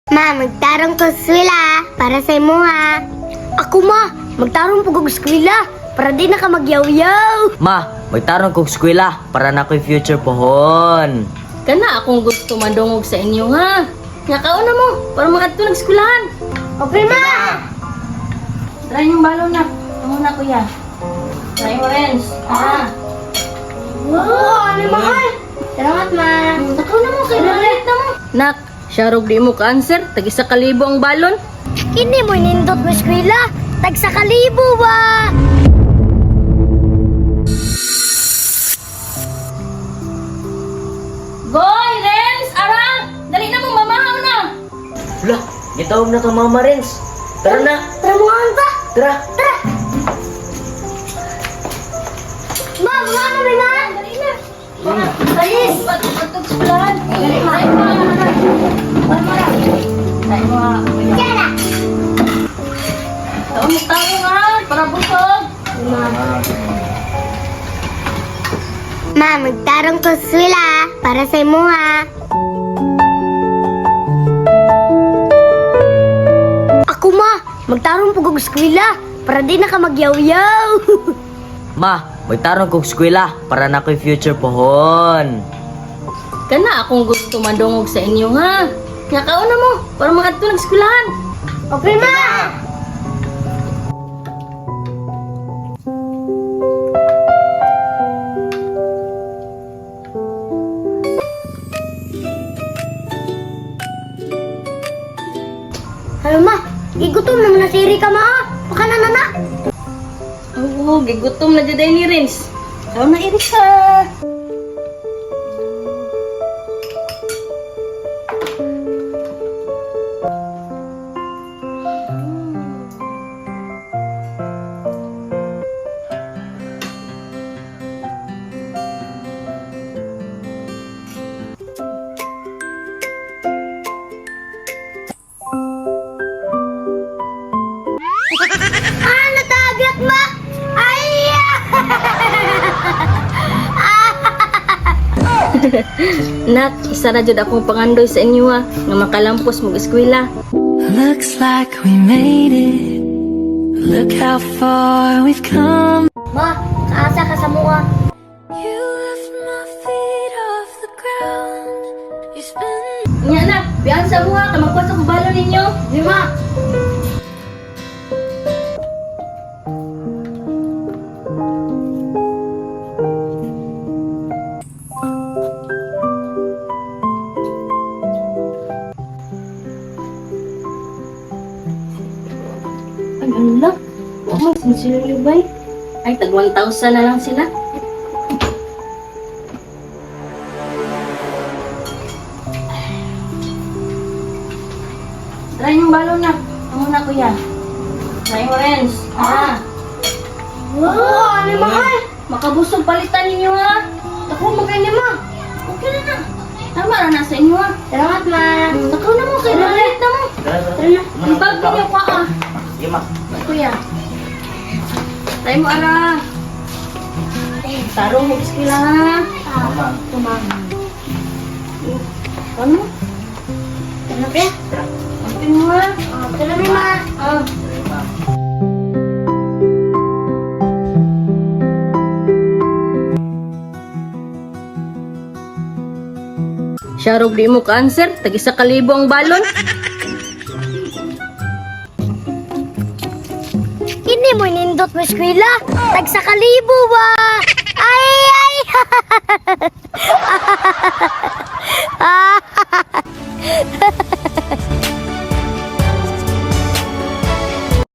Ma, magtarong ko eskwela para sa imo ha. Ako ma, magtarong po kong eskwela para di na ka magyaw-yaw. Ma, magtarong kong eskwela para na ako'y future pohon. Kana akong gusto madungog sa inyo ha. Nga kauna mo para makadto nag-eskwelahan. Okay ma! Try yung balon na. Amo na kuya. Try mo Renz. Wow, ano mahal? Salamat ma. Takaw na mo kay Dalit na mo. Nak, syarog di mo ka-answer. Tag-1,000 ang balon. Hindi mo nindot mo eskwela. Tag sa kalibo ba? Goy, Renz, Arang! Dali na mo, mamahaw na! Wala, gitawag na ka Mama Renz. Tara na, Tara mo ba? tara. Tara! Ma, ano may ma? Dali na. Ayos! Patog eskwelahan. Dali mo, ay mo. Ay mo, kuya. Tara! Taon mo tayo nga, para busog. Ma, magtarong ko eskwela para sa imo ha. Ako ma, magtarong po kong eskwela para di na ka magyaw-yaw. Ma, magtarong kong eskwela para na ako'y future pohon. Kana akong gusto madungog sa inyo ha. Nga kauna mo, para makadto nag-eskwelahan. Okay ma! Ano ma, igutom naman na siri ka ma. Baka na. Oo, gigutom na dyan ni Renz. Ikaw na, Erika. Ah, natagat ma! Ay! Nak, isa na dyan akong pangandoy sa inyo ha. Nga makalampos mag-eskwela. Looks like we made it. Look how far we've come. Ma, kaasa ka sa mua. You lift my feet off the ground. You spin. Nya na, biyan sa buha, kamagpas ako balo ninyo. Di ma. Ay, ano lang? Oh, may sinsilyo ba? Ay, tag 1,000 na lang sila. Try yung balon na. Amo na kuya. Try mo Renz. Wow, ano mahal? Makabusog palitan ninyo ha. Ako magkanya ma. Okay na na. Tama na nasa inyo ha. Salamat ma. Takaw na mo kay Dalit na mo. Tara na. Ang bag ninyo pa ah. Sige ma. Kuya. Try mo ara. Tarong mo iskila ha. Ano? Tara na. Ampin mo ha. Tara na ma. Syarog di mo ka-answer. Tag-1,000 ang balon. Hindi mo nindot mo eskwela. Tag sa kalibo ba? Ay!